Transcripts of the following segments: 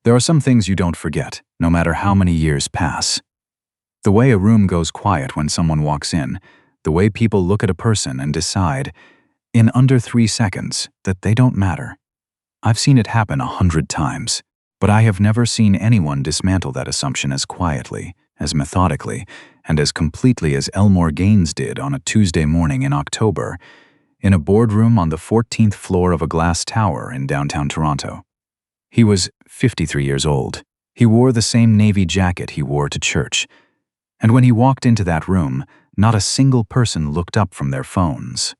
There are some things you don't forget, no matter how many years pass. The way a room goes quiet when someone walks in, the way people look at a person and decide, in under 3 seconds, that they don't matter. I've seen it happen 100 times, but I have never seen anyone dismantle that assumption as quietly, as methodically, and as completely as Elmore Gaines did on a Tuesday morning in October, in a boardroom on the 14th floor of a glass tower in downtown Toronto. He was 53 years old. He wore the same navy jacket he wore to church. And when he walked into that room, not a single person looked up from their phones.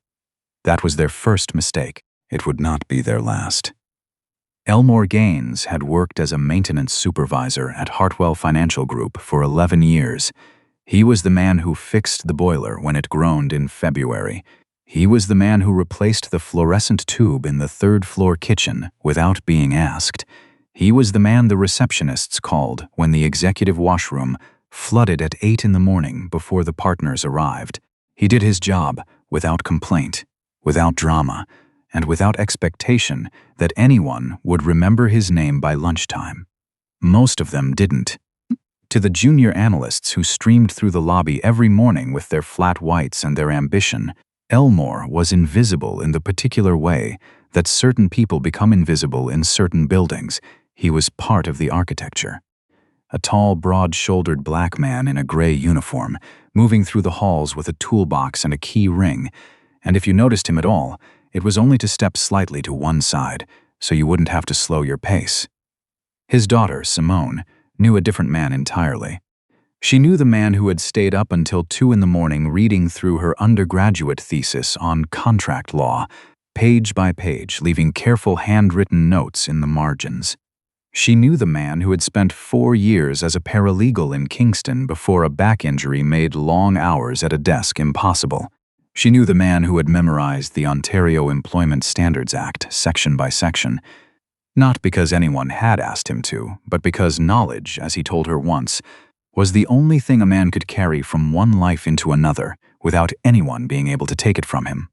That was their first mistake. It would not be their last. Elmore Gaines had worked as a maintenance supervisor at Hartwell Financial Group for 11 years. He was the man who fixed the boiler when it groaned in February. He was the man who replaced the fluorescent tube in the third-floor kitchen without being asked. He was the man the receptionists called when the executive washroom flooded at 8 in the morning before the partners arrived. He did his job without complaint, without drama, and without expectation that anyone would remember his name by lunchtime. Most of them didn't. To the junior analysts who streamed through the lobby every morning with their flat whites and their ambition, Elmore was invisible in the particular way that certain people become invisible in certain buildings. He was part of the architecture. A tall, broad-shouldered black man in a gray uniform, moving through the halls with a toolbox and a key ring, and if you noticed him at all, it was only to step slightly to one side, so you wouldn't have to slow your pace. His daughter, Simone, knew a different man entirely. She knew the man who had stayed up until 2 in the morning reading through her undergraduate thesis on contract law, page by page, leaving careful handwritten notes in the margins. She knew the man who had spent 4 years as a paralegal in Kingston before a back injury made long hours at a desk impossible. She knew the man who had memorized the Ontario Employment Standards Act section by section, not because anyone had asked him to, but because knowledge, as he told her once, was the only thing a man could carry from one life into another without anyone being able to take it from him.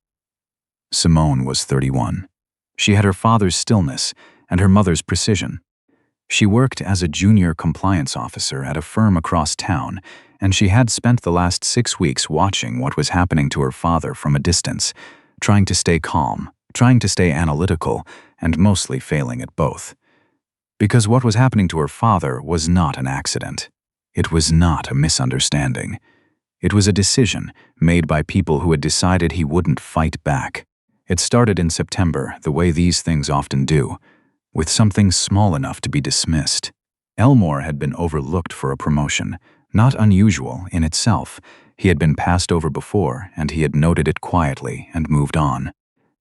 Simone was 31. She had her father's stillness and her mother's precision. She worked as a junior compliance officer at a firm across town, and she had spent the last 6 weeks watching what was happening to her father from a distance, trying to stay calm, trying to stay analytical, and mostly failing at both. Because what was happening to her father was not an accident. It was not a misunderstanding. It was a decision made by people who had decided he wouldn't fight back. It started in September, the way these things often do, with something small enough to be dismissed. Elmore had been overlooked for a promotion, not unusual in itself. He had been passed over before, and he had noted it quietly and moved on.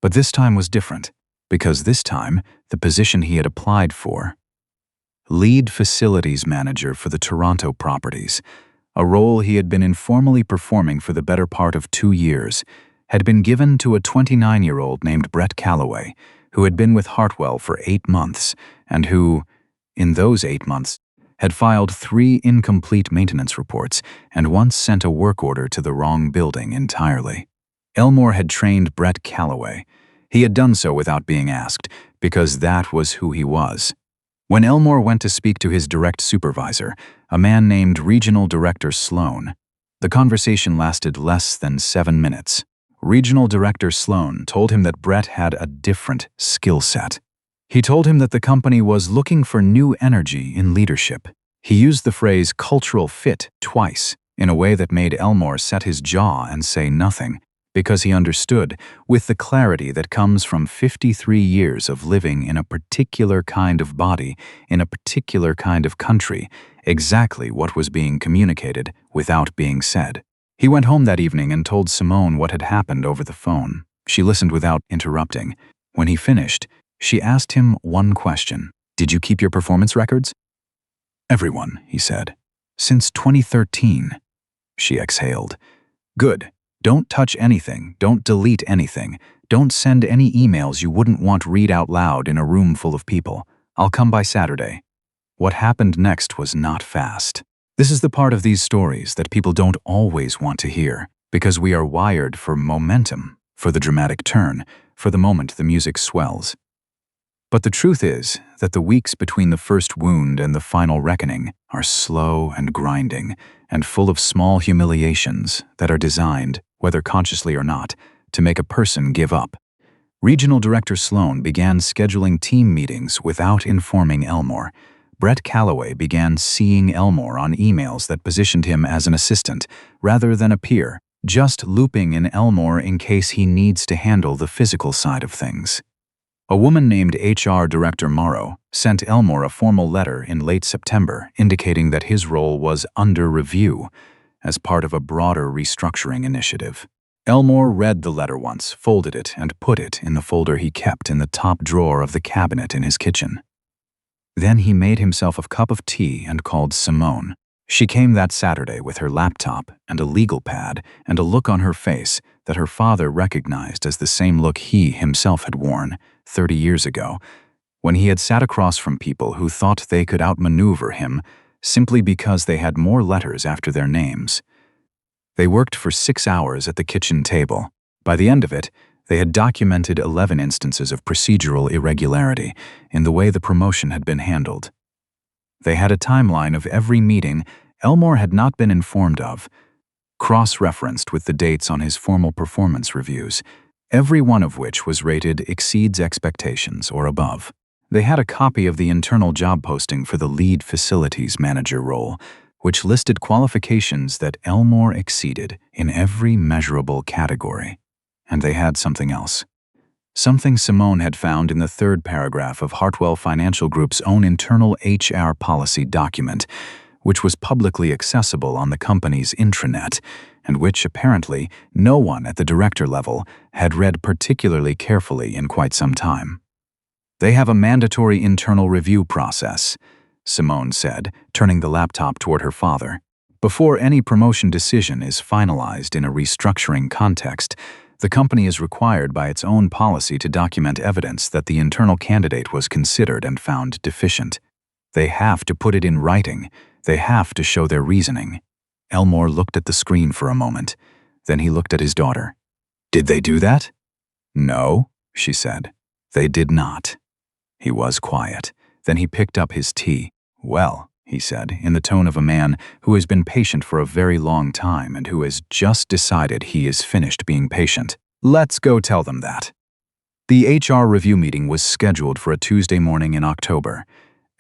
But this time was different, because this time, the position he had applied for, lead facilities manager for the Toronto properties, a role he had been informally performing for the better part of 2 years, had been given to a 29-year-old named Brett Calloway, who had been with Hartwell for 8 months, and who, in those 8 months, had filed 3 incomplete maintenance reports and once sent a work order to the wrong building entirely. Elmore had trained Brett Calloway. He had done so without being asked, because that was who he was. When Elmore went to speak to his direct supervisor, a man named Regional Director Sloan, the conversation lasted less than 7 minutes. Regional Director Sloan told him that Brett had a different skill set. He told him that the company was looking for new energy in leadership. He used the phrase cultural fit twice, in a way that made Elmore set his jaw and say nothing, because he understood, with the clarity that comes from 53 years of living in a particular kind of body, in a particular kind of country, exactly what was being communicated without being said. He went home that evening and told Simone what had happened over the phone. She listened without interrupting. When he finished, she asked him one question. "Did you keep your performance records?" "Everyone," he said. "Since 2013. She exhaled. "Good. Don't touch anything, don't delete anything, don't send any emails you wouldn't want read out loud in a room full of people. I'll come by Saturday." What happened next was not fast. This is the part of these stories that people don't always want to hear, because we are wired for momentum, for the dramatic turn, for the moment the music swells. But the truth is that the weeks between the first wound and the final reckoning are slow and grinding and full of small humiliations that are designed, whether consciously or not, to make a person give up. Regional Director Sloan began scheduling team meetings without informing Elmore. Brett Calloway began seeing Elmore on emails that positioned him as an assistant rather than a peer, just looping in Elmore in case he needs to handle the physical side of things. A woman named HR Director Morrow sent Elmore a formal letter in late September indicating that his role was under review as part of a broader restructuring initiative. Elmore read the letter once, folded it, and put it in the folder he kept in the top drawer of the cabinet in his kitchen. Then he made himself a cup of tea and called Simone. She came that Saturday with her laptop and a legal pad and a look on her face that her father recognized as the same look he himself had worn 30 years ago, when he had sat across from people who thought they could outmaneuver him simply because they had more letters after their names. They worked for 6 hours at the kitchen table. By the end of it, they had documented 11 instances of procedural irregularity in the way the promotion had been handled. They had a timeline of every meeting Elmore had not been informed of, cross-referenced with the dates on his formal performance reviews, every one of which was rated exceeds expectations or above. They had a copy of the internal job posting for the lead facilities manager role, which listed qualifications that Elmore exceeded in every measurable category. And they had something else. Something Simone had found in the third paragraph of Hartwell Financial Group's own internal HR policy document, which was publicly accessible on the company's intranet, and which apparently no one at the director level had read particularly carefully in quite some time. They have a mandatory internal review process, Simone said, turning the laptop toward her father. Before any promotion decision is finalized in a restructuring context, the company is required by its own policy to document evidence that the internal candidate was considered and found deficient. They have to put it in writing. They have to show their reasoning. Elmore looked at the screen for a moment. Then he looked at his daughter. "Did they do that?" "No," she said. "They did not." He was quiet. Then he picked up his tea. "Well," he said, in the tone of a man who has been patient for a very long time and who has just decided he is finished being patient, "let's go tell them that." The HR review meeting was scheduled for a Tuesday morning in October.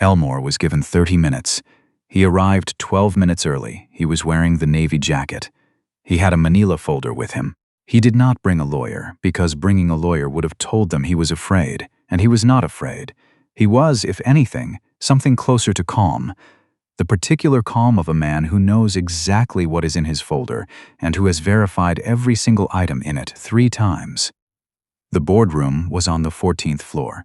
Elmore was given 30 minutes. He arrived 12 minutes early. He was wearing the navy jacket. He had a manila folder with him. He did not bring a lawyer, because bringing a lawyer would have told them he was afraid, and he was not afraid. He was, if anything, something closer to calm. The particular calm of a man who knows exactly what is in his folder and who has verified every single item in it 3 times. The boardroom was on the 14th floor.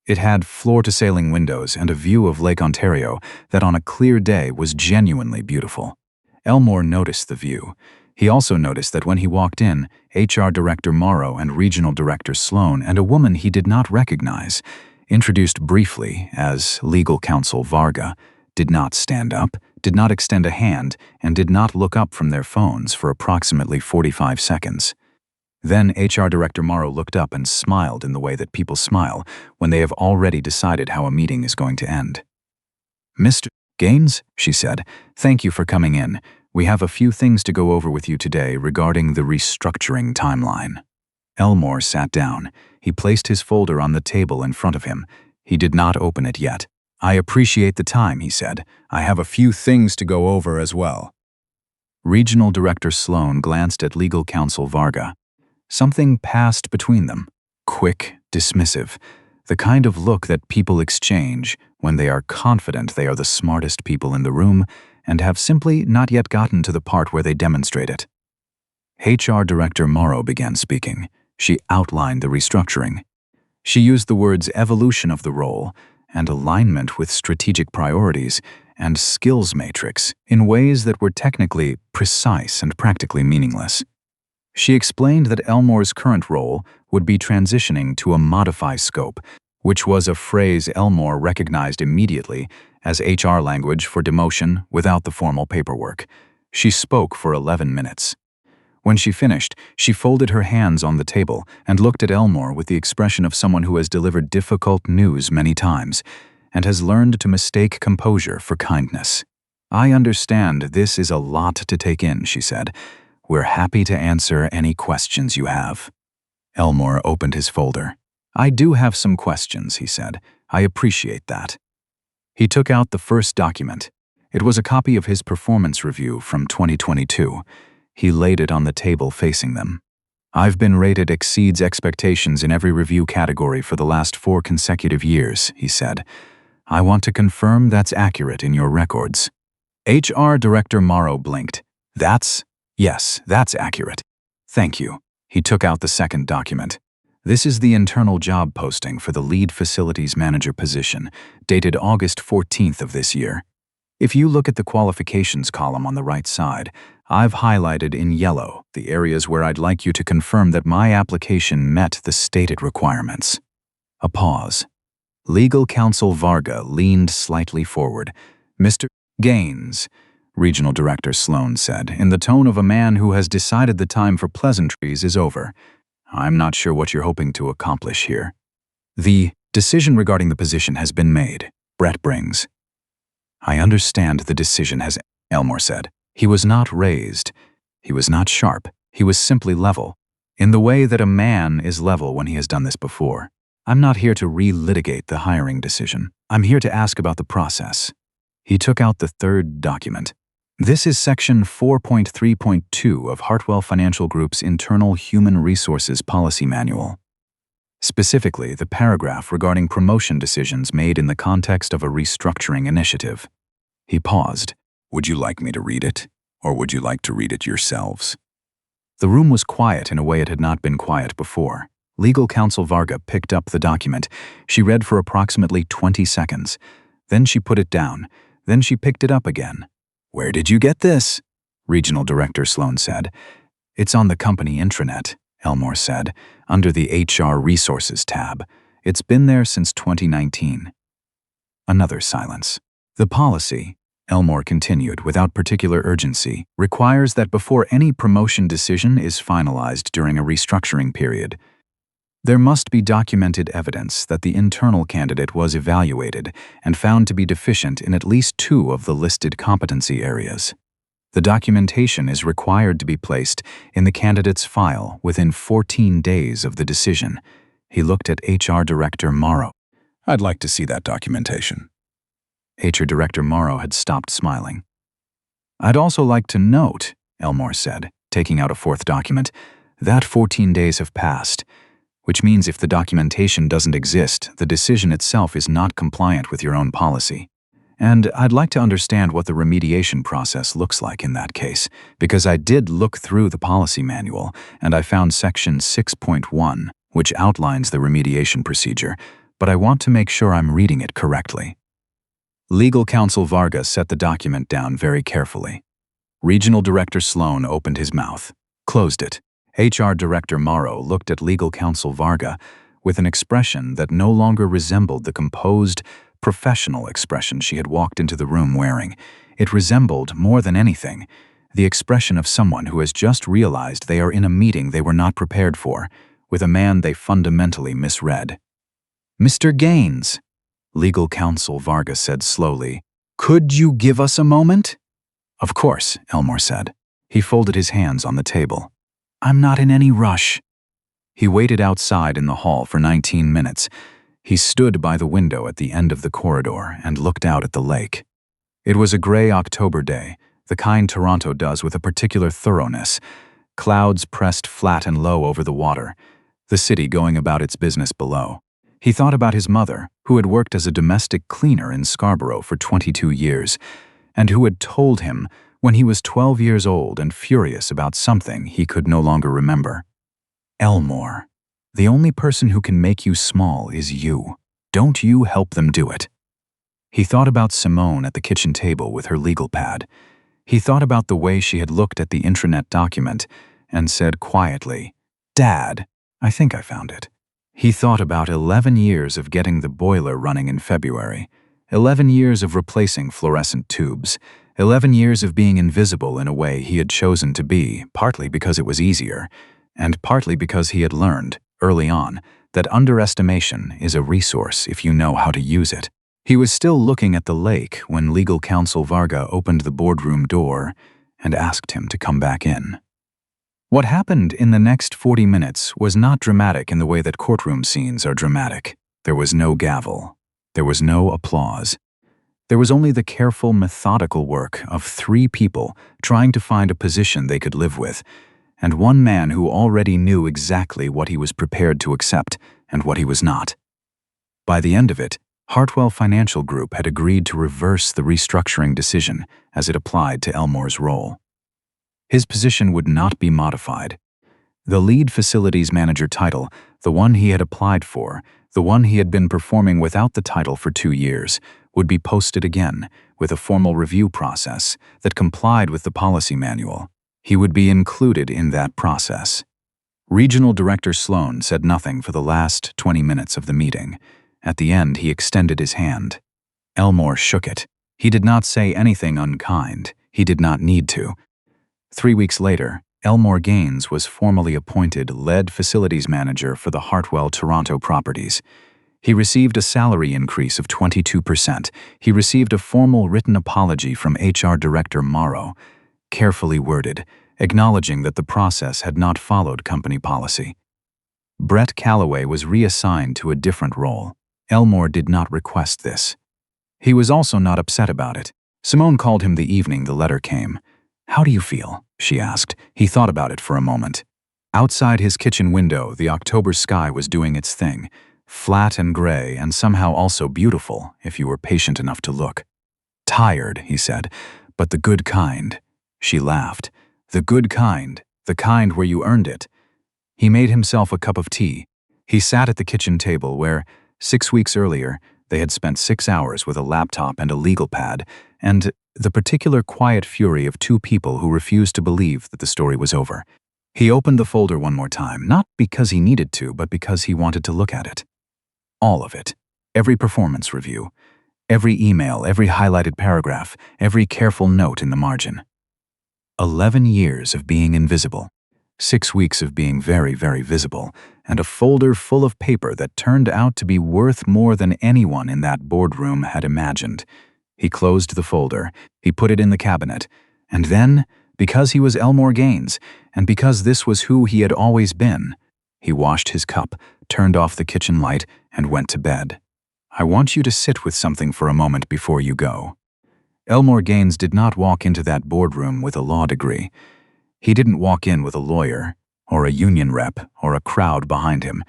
It had floor-to-ceiling windows and a view of Lake Ontario that on a clear day was genuinely beautiful. Elmore noticed the view. He also noticed that when he walked in, HR Director Morrow and Regional Director Sloan and a woman he did not recognize, introduced briefly as Legal Counsel Varga, did not stand up, did not extend a hand, and did not look up from their phones for approximately 45 seconds. Then HR Director Morrow looked up and smiled in the way that people smile when they have already decided how a meeting is going to end. "Mr. Gaines," she said, "thank you for coming in. We have a few things to go over with you today regarding the restructuring timeline." Elmore sat down. He placed his folder on the table in front of him. He did not open it yet. "I appreciate the time," he said. "I have a few things to go over as well." Regional Director Sloan glanced at Legal Counsel Varga. Something passed between them, quick, dismissive, the kind of look that people exchange when they are confident they are the smartest people in the room and have simply not yet gotten to the part where they demonstrate it. HR Director Morrow began speaking. She outlined the restructuring. She used the words evolution of the role and alignment with strategic priorities and skills matrix in ways that were technically precise and practically meaningless. She explained that Elmore's current role would be transitioning to a modify scope, which was a phrase Elmore recognized immediately as HR language for demotion without the formal paperwork. She spoke for 11 minutes. When she finished, she folded her hands on the table and looked at Elmore with the expression of someone who has delivered difficult news many times and has learned to mistake composure for kindness. "I understand this is a lot to take in," she said. "We're happy to answer any questions you have." Elmore opened his folder. "I do have some questions," he said. "I appreciate that." He took out the first document. It was a copy of his performance review from 2022. He laid it on the table facing them. "I've been rated exceeds expectations in every review category for the last 4 consecutive years," he said. "I want to confirm that's accurate in your records." HR Director Morrow blinked. Yes, that's accurate. Thank you." He took out the second document. "This is the internal job posting for the lead facilities manager position, dated August 14th of this year. If you look at the qualifications column on the right side, I've highlighted in yellow the areas where I'd like you to confirm that my application met the stated requirements." A pause. Legal counsel Varga leaned slightly forward. "Mr. Gaines," Regional Director Sloan said, in the tone of a man who has decided the time for pleasantries is over, "I'm not sure what you're hoping to accomplish here." "The decision regarding the position has been made," Brett brings. "I understand the decision has," Elmore said. He was not raised. He was not sharp. He was simply level, in the way that a man is level when he has done this before. "I'm not here to relitigate the hiring decision. I'm here to ask about the process." He took out the third document. "This is Section 4.3.2 of Hartwell Financial Group's Internal Human Resources Policy Manual. Specifically, the paragraph regarding promotion decisions made in the context of a restructuring initiative." He paused. "Would you like me to read it, or would you like to read it yourselves?" The room was quiet in a way it had not been quiet before. Legal counsel Varga picked up the document. She read for approximately 20 seconds. Then she put it down. Then she picked it up again. "Where did you get this?" Regional Director Sloan said. "It's on the company intranet," Elmore said, under the HR Resources tab. "It's been there since 2019. Another silence. "The policy," Elmore continued without particular urgency, "requires that before any promotion decision is finalized during a restructuring period, there must be documented evidence that the internal candidate was evaluated and found to be deficient in at least 2 of the listed competency areas. The documentation is required to be placed in the candidate's file within 14 days of the decision." He looked at HR Director Morrow. "I'd like to see that documentation." HR Director Morrow had stopped smiling. "I'd also like to note," Elmore said, taking out a fourth document, "that 14 days have passed, which means if the documentation doesn't exist, the decision itself is not compliant with your own policy. And I'd like to understand what the remediation process looks like in that case, because I did look through the policy manual, and I found Section 6.1, which outlines the remediation procedure, but I want to make sure I'm reading it correctly." Legal counsel Varga set the document down very carefully. Regional Director Sloan opened his mouth, closed it. HR Director Morrow looked at Legal counsel Varga with an expression that no longer resembled the composed, professional expression she had walked into the room wearing. It resembled, more than anything, the expression of someone who has just realized they are in a meeting they were not prepared for, with a man they fundamentally misread. "Mr. Gaines," Legal counsel Varga said slowly, "could you give us a moment?" "Of course," Elmore said. He folded his hands on the table. "I'm not in any rush." He waited outside in the hall for 19 minutes. He stood by the window at the end of the corridor and looked out at the lake. It was a gray October day, the kind Toronto does with a particular thoroughness. Clouds pressed flat and low over the water, the city going about its business below. He thought about his mother, who had worked as a domestic cleaner in Scarborough for 22 years, and who had told him when he was 12 years old and furious about something he could no longer remember. "Elmore, the only person who can make you small is you. Don't you help them do it." He thought about Simone at the kitchen table with her legal pad. He thought about the way she had looked at the intranet document and said quietly, "Dad, I think I found it." He thought about 11 years of getting the boiler running in February, 11 years of replacing fluorescent tubes, 11 years of being invisible in a way he had chosen to be, partly because it was easier, and partly because he had learned, early on, that underestimation is a resource if you know how to use it. He was still looking at the lake when legal counsel Varga opened the boardroom door and asked him to come back in. What happened in the next 40 minutes was not dramatic in the way that courtroom scenes are dramatic. There was no gavel. There was no applause. There was only the careful, methodical work of 3 people trying to find a position they could live with, and one man who already knew exactly what he was prepared to accept and what he was not. By the end of it, Hartwell Financial Group had agreed to reverse the restructuring decision as it applied to Elmore's role. His position would not be modified. The lead facilities manager title, the one he had applied for, the one he had been performing without the title for 2 years, would be posted again with a formal review process that complied with the policy manual. He would be included in that process. Regional Director Sloan said nothing for the last 20 minutes of the meeting. At the end, he extended his hand. Elmore shook it. He did not say anything unkind. He did not need to. 3 weeks later, Elmore Gaines was formally appointed lead facilities manager for the Hartwell Toronto properties. He received a salary increase of 22%. He received a formal written apology from HR Director Morrow, carefully worded, acknowledging that the process had not followed company policy. Brett Calloway was reassigned to a different role. Elmore did not request this. He was also not upset about it. Simone called him the evening the letter came. "How do you feel?" she asked. He thought about it for a moment. Outside his kitchen window, the October sky was doing its thing, flat and gray and somehow also beautiful if you were patient enough to look. "Tired," he said, "but the good kind." She laughed. "The good kind, the kind where you earned it." He made himself a cup of tea. He sat at the kitchen table where, 6 weeks earlier, they had spent 6 hours with a laptop and a legal pad, and the particular quiet fury of 2 people who refused to believe that the story was over. He opened the folder one more time, not because he needed to, but because he wanted to look at it. All of it. Every performance review. Every email, every highlighted paragraph, every careful note in the margin. 11 years of being invisible. 6 weeks of being very, very visible, and a folder full of paper that turned out to be worth more than anyone in that boardroom had imagined. He closed the folder, he put it in the cabinet, and then, because he was Elmore Gaines, and because this was who he had always been, he washed his cup, turned off the kitchen light, and went to bed. "I want you to sit with something for a moment before you go." Elmore Gaines did not walk into that boardroom with a law degree. He didn't walk in with a lawyer, or a union rep, or a crowd behind him.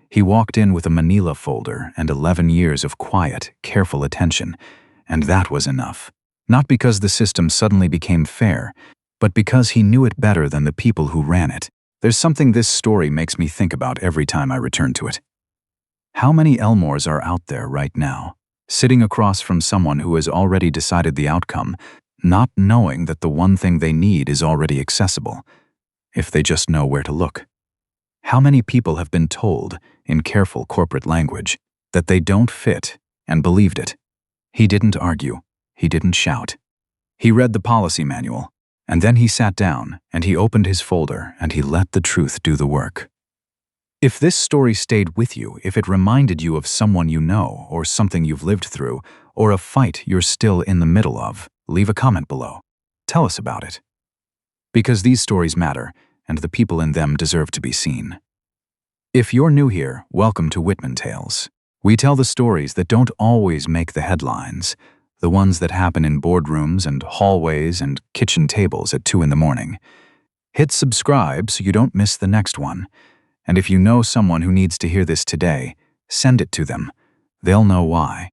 He walked in with a manila folder and 11 years of quiet, careful attention, and that was enough. Not because the system suddenly became fair, but because he knew it better than the people who ran it. There's something this story makes me think about every time I return to it. How many Elmores are out there right now, sitting across from someone who has already decided the outcome, not knowing that the one thing they need is already accessible, if they just know where to look? How many people have been told, in careful corporate language, that they don't fit, and believed it? He didn't argue. He didn't shout. He read the policy manual, and then he sat down, and he opened his folder, and he let the truth do the work. If this story stayed with you, if it reminded you of someone you know, or something you've lived through, or a fight you're still in the middle of, leave a comment below. Tell us about it. Because these stories matter, and the people in them deserve to be seen. If you're new here, welcome to Whitman Tales. We tell the stories that don't always make the headlines, the ones that happen in boardrooms and hallways and kitchen tables at 2 in the morning. Hit subscribe so you don't miss the next one. And if you know someone who needs to hear this today, send it to them. They'll know why.